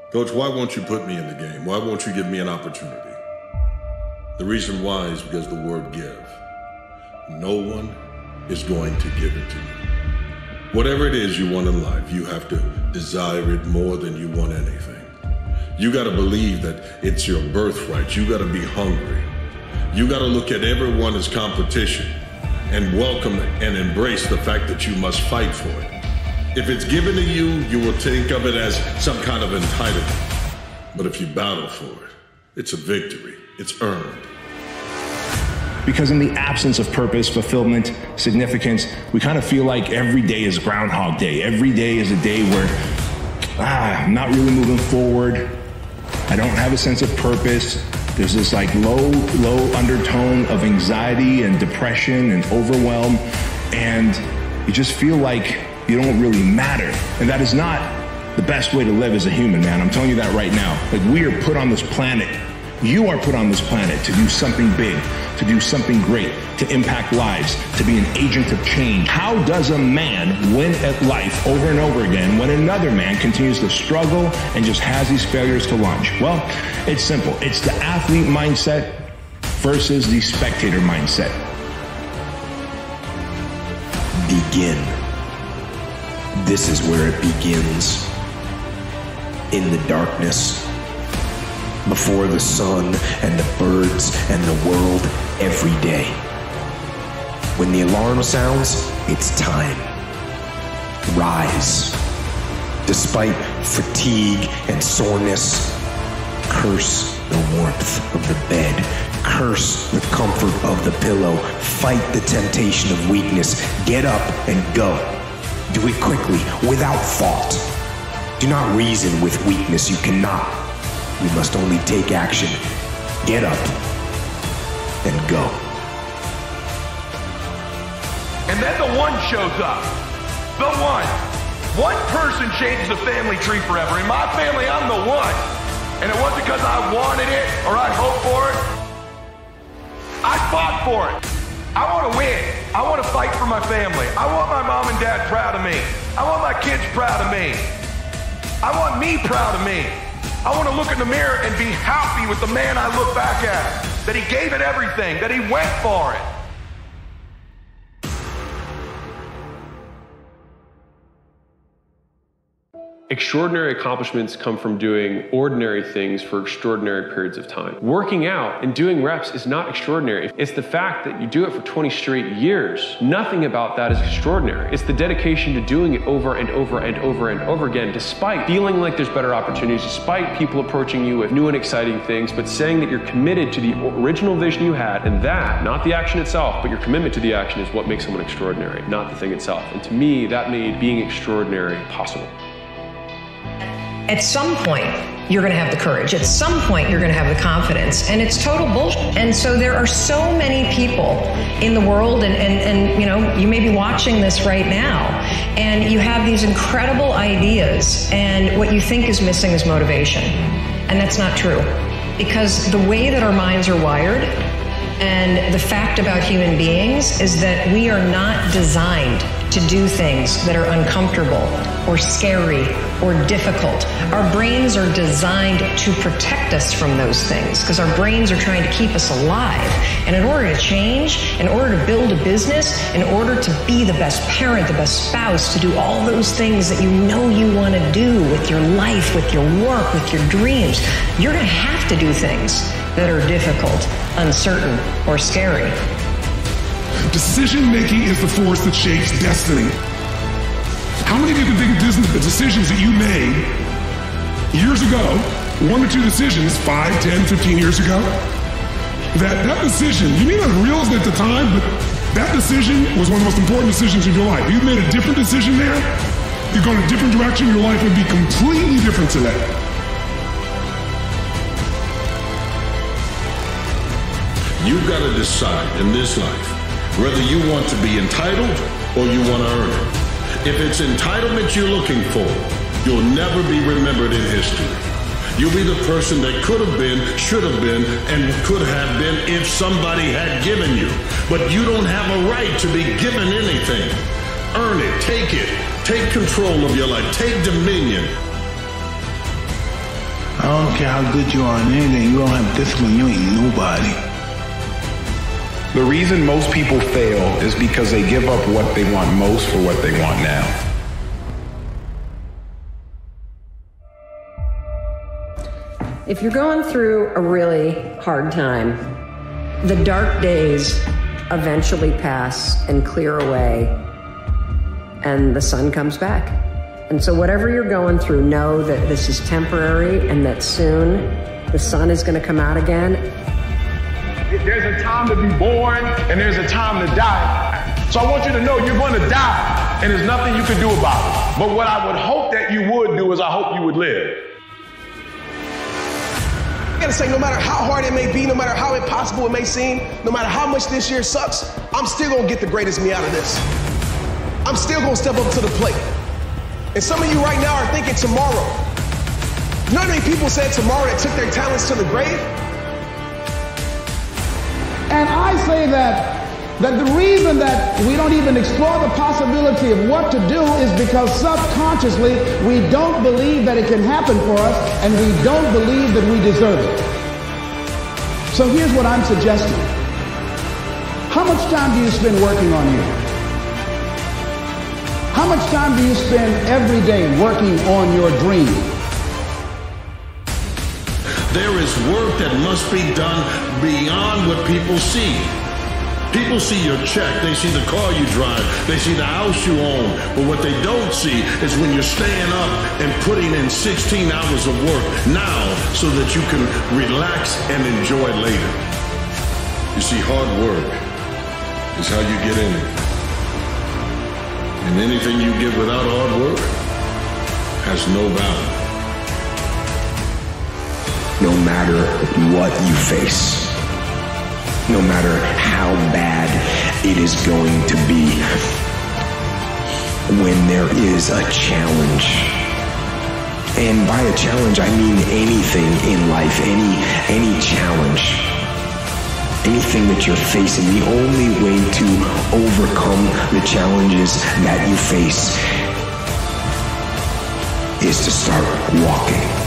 Coach, why won't you put me in the game? Why won't you give me an opportunity? The reason why is because the word give. No one is going to give it to you. Whatever it is you want in life, you have to desire it more than you want anything. You got to believe that it's your birthright. You got to be hungry. You got to look at everyone as competition and welcome and embrace the fact that you must fight for it. If it's given to you, you will think of it as some kind of entitlement. But if you battle for it, it's a victory. It's earned. Because in the absence of purpose, fulfillment, significance, we kind of feel like every day is Groundhog Day. Every day is a day where I'm not really moving forward. I don't have a sense of purpose. There's this like low undertone of anxiety and depression and overwhelm. And you just feel like you don't really matter. And that is not the best way to live as a human, man. I'm telling you that right now. Like, we are put on this planet. You are put on this planet to do something big, to do something great, to impact lives, to be an agent of change. How does a man win at life over and over again when another man continues to struggle and just has these failures to launch? Well, it's simple. It's the athlete mindset versus the spectator mindset. Begin. This is where it begins. In the darkness, before the sun and the birds and the world, every day. When the alarm sounds, it's time. Rise. Despite fatigue and soreness, curse the warmth of the bed. Curse the comfort of the pillow. Fight the temptation of weakness. Get up and go. Do it quickly, without thought. Do not reason with weakness. You cannot. You must only take action. Get up and go. And then the one shows up. The one. One person changes the family tree forever. In my family, I'm the one. And it wasn't because I wanted it or I hoped for it. I fought for it. I want to win. I want to fight for my family. I want my mom and dad proud of me. I want my kids proud of me. I want me proud of me. I want to look in the mirror and be happy with the man I look back at. That he gave it everything. That he went for it. Extraordinary accomplishments come from doing ordinary things for extraordinary periods of time. Working out and doing reps is not extraordinary. It's the fact that you do it for 20 straight years. Nothing about that is extraordinary. It's the dedication to doing it over and over and over and over again, despite feeling like there's better opportunities, despite people approaching you with new and exciting things, but saying that you're committed to the original vision you had, and that, not the action itself, but your commitment to the action is what makes someone extraordinary, not the thing itself. And to me, that made being extraordinary possible. At some point, you're going to have the courage. At some point, you're going to have the confidence. And it's total bullshit. And so there are so many people in the world, and you know, you may be watching this right now, and you have these incredible ideas, and what you think is missing is motivation. And that's not true. Because the way that our minds are wired, and the fact about human beings is that we are not designed to do things that are uncomfortable or scary or difficult. Our brains are designed to protect us from those things because our brains are trying to keep us alive. And in order to change, in order to build a business, in order to be the best parent, the best spouse, to do all those things that you know you want to do with your life, with your work, with your dreams, you're going to have to do things that are difficult, uncertain, or scary. Decision-making is the force that shapes destiny. How many of you can think of the decisions that you made years ago, 1 or 2 decisions, 5, 10, 15 years ago? That decision, you may not have realized it at the time, but that decision was one of the most important decisions of your life. If you made a different decision there, you've gone a different direction, your life would be completely different today. You've got to decide in this life whether you want to be entitled or you want to earn it. If it's entitlement you're looking for, you'll never be remembered in history. You'll be the person that could have been, should have been, and could have been if somebody had given you. But you don't have a right to be given anything. Earn it, take control of your life, take dominion. care how good you are in anything, you don't have discipline, you ain't nobody. The reason most people fail is because they give up what they want most for what they want now. If you're going through a really hard time, the dark days eventually pass and clear away, and the sun comes back. And so whatever you're going through, know that this is temporary and that soon the sun is going to come out again. There's a time to be born and there's a time to die. So I want you to know you're going to die and there's nothing you can do about it. But what I would hope that you would do is I hope you would live. I gotta say, no matter how hard it may be, no matter how impossible it may seem, no matter how much this year sucks, I'm still gonna get the greatest me out of this. I'm still gonna step up to the plate. And some of you right now are thinking tomorrow. You know how many people said tomorrow that took their talents to the grave? And I say that the reason that we don't even explore the possibility of what to do is because subconsciously we don't believe that it can happen for us, and we don't believe that we deserve it. So here's what I'm suggesting. How much time do you spend working on you? How much time do you spend every day working on your dream? There is work that must be done beyond what people see. People see your check, they see the car you drive, they see the house you own, but what they don't see is when you're staying up and putting in 16 hours of work now so that you can relax and enjoy later. You see, hard work is how you get in it. And anything you get without hard work has no value. No matter what you face, no matter how bad it is going to be, when there is a challenge, and by a challenge I mean anything in life, any challenge, anything that you're facing, the only way to overcome the challenges that you face is to start walking.